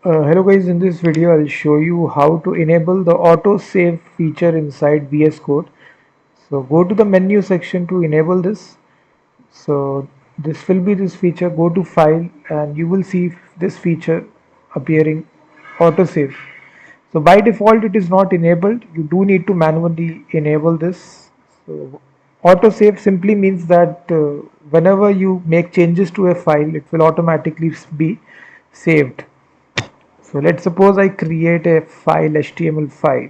Hello guys, in this video I'll show you how to enable the auto save feature inside VS Code. So go to the menu section to enable this. So this will be this feature. Go to file and you will see this feature appearing, auto save. So by default it is not enabled. You do need to manually enable this. So auto save simply means that whenever you make changes to a file, it will automatically be saved. So let's suppose I create a file, HTML file.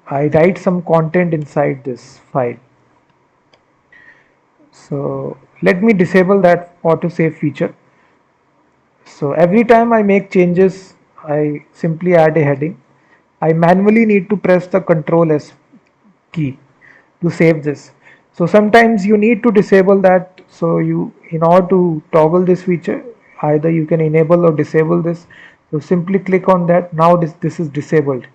I write some content inside this file. So let me disable that autosave feature. So every time I make changes, I simply add a heading. I manually need to press the Ctrl S key to save this. So sometimes you need to disable that. So in order to toggle this feature, either you can enable or disable this. So simply click on that. Now this is disabled.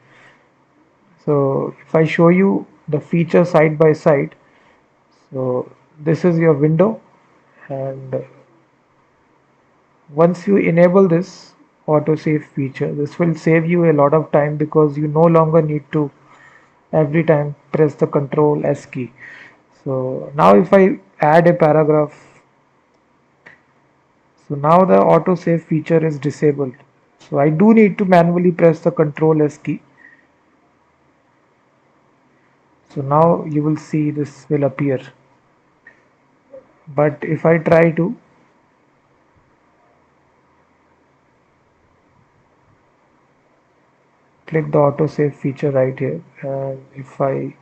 So if I show you the feature side by side, so this is your window, and once you enable this autosave feature, this will save you a lot of time because you no longer need to every time press the Control S key. So now if I add a paragraph, so now the autosave feature is disabled. So I do need to manually press the Control S key. So now you will see this will appear. But if I try to click the autosave feature right here, and if I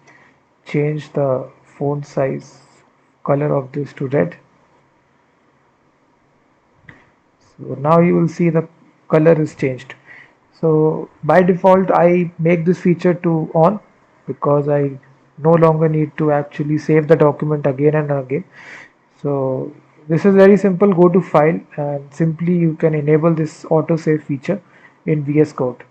change the font size color of this to red, so now you will see the color is changed. So by default I make this feature to on because I no longer need to actually save the document again and again. So this is very simple. Go to file and simply you can enable this autosave feature in VS Code.